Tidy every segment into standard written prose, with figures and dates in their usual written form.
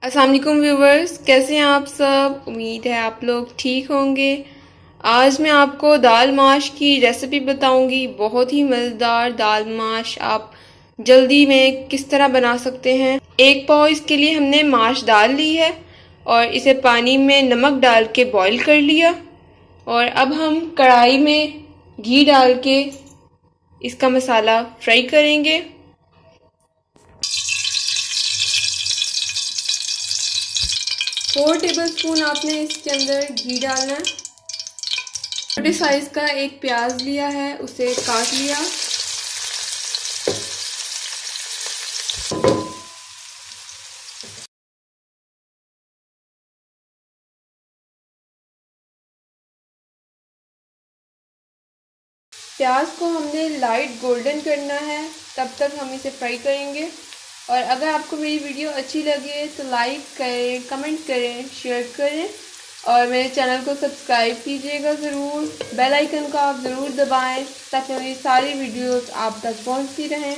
अस्सलाम वालेकुम व्यूवर्स, कैसे हैं आप सब। उम्मीद है आप लोग ठीक होंगे। आज मैं आपको दाल माश की रेसिपी बताऊंगी। बहुत ही मज़ेदार दाल माश आप जल्दी में किस तरह बना सकते हैं। एक पाव इसके लिए हमने माश दाल ली है और इसे पानी में नमक डाल के बॉईल कर लिया। और अब हम कढ़ाई में घी डाल के इसका मसाला फ्राई करेंगे। 4 टेबलस्पून आपने इसके अंदर घी डालना है। छोटे साइज का एक प्याज लिया है, उसे काट लिया। प्याज को हमने लाइट गोल्डन करना है, तब तक हम इसे फ्राई करेंगे। और अगर आपको मेरी वीडियो अच्छी लगे तो लाइक करें, कमेंट करें, शेयर करें और मेरे चैनल को सब्सक्राइब कीजिएगा ज़रूर। बेल आइकन को आप ज़रूर दबाएं ताकि मेरी सारी वीडियोस आप तक पहुंचती रहें।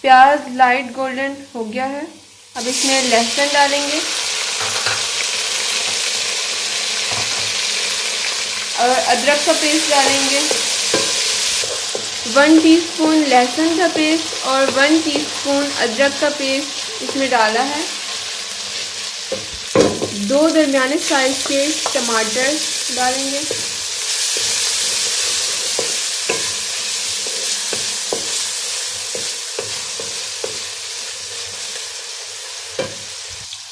प्याज लाइट गोल्डन हो गया है। अब इसमें लहसुन डालेंगे और अदरक का पेस्ट डालेंगे। 1 टीस्पून लहसुन का पेस्ट और 1 टीस्पून अदरक का पेस्ट इसमें डाला है। 2 दरमियाने साइज के टमाटर डालेंगे।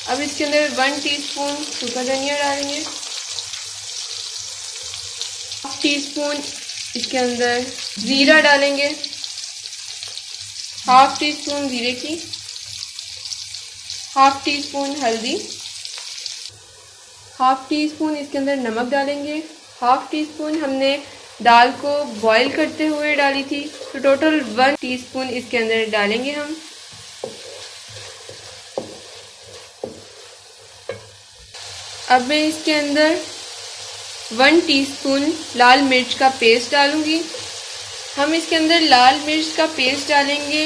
अब इसके अंदर 1 टीस्पून सूखा धनिया डालेंगे। 1 टीस्पून इसके अंदर ज़ीरा डालेंगे। 1/2 टीस्पून ज़ीरे की, 1/2 टीस्पून हल्दी, 1/2 टीस्पून इसके अंदर नमक डालेंगे। 1/2 टीस्पून हमने दाल को बॉईल करते हुए डाली थी, तो टोटल 1 टीस्पून इसके अंदर डालेंगे हम। अब मैं इसके अंदर 1 टीस्पून लाल मिर्च का पेस्ट डालूंगी। हम इसके अंदर लाल मिर्च का पेस्ट डालेंगे,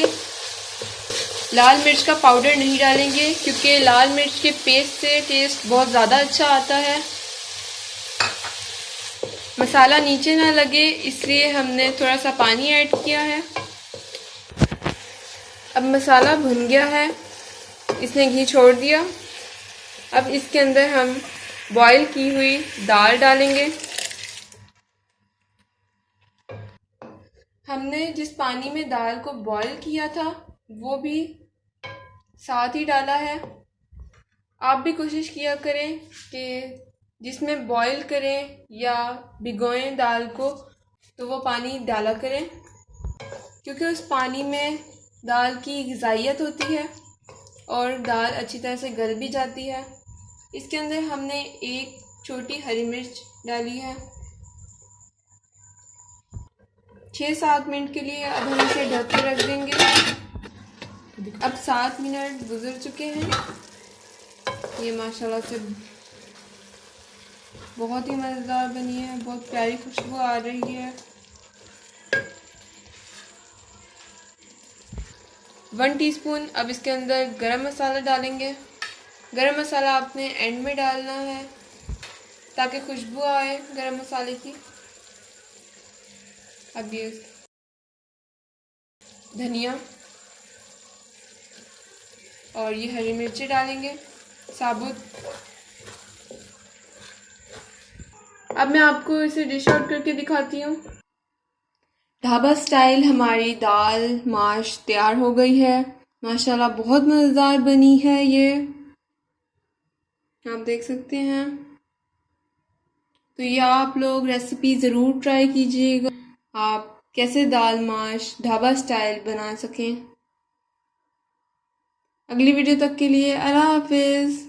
लाल मिर्च का पाउडर नहीं डालेंगे, क्योंकि लाल मिर्च के पेस्ट से टेस्ट बहुत ज़्यादा अच्छा आता है। मसाला नीचे ना लगे इसलिए हमने थोड़ा सा पानी ऐड किया है। अब मसाला भुन गया है, इसने घी छोड़ दिया। अब इसके अंदर हम बॉईल की हुई दाल डालेंगे। हमने जिस पानी में दाल को बॉईल किया था वो भी साथ ही डाला है। आप भी कोशिश किया करें कि जिसमें बॉईल करें या भिगोएं दाल को तो वो पानी डाला करें, क्योंकि उस पानी में दाल की ग़िज़ाइयत होती है और दाल अच्छी तरह से गल भी जाती है। इसके अंदर हमने एक छोटी हरी मिर्च डाली है। 6-7 मिनट के लिए अब हम इसे ढक के रख देंगे। अब 7 मिनट गुजर चुके हैं। ये माशाल्लाह से बहुत ही मज़ेदार बनी है, बहुत प्यारी खुशबू आ रही है। 1 टीस्पून अब इसके अंदर गरम मसाला डालेंगे। गरम मसाला आपने एंड में डालना है ताकि खुशबू आए गरम मसाले की। अब ये धनिया और ये हरी मिर्ची डालेंगे साबुत। अब मैं आपको इसे डिश आउट करके दिखाती हूँ। ढाबा स्टाइल हमारी दाल माश तैयार हो गई है। माशाल्लाह बहुत मज़ेदार बनी है, ये आप देख सकते हैं। तो ये आप लोग रेसिपी ज़रूर ट्राई कीजिएगा, आप कैसे दाल माश ढाबा स्टाइल बना सकें। अगली वीडियो तक के लिए अल्लाह हाफिज़।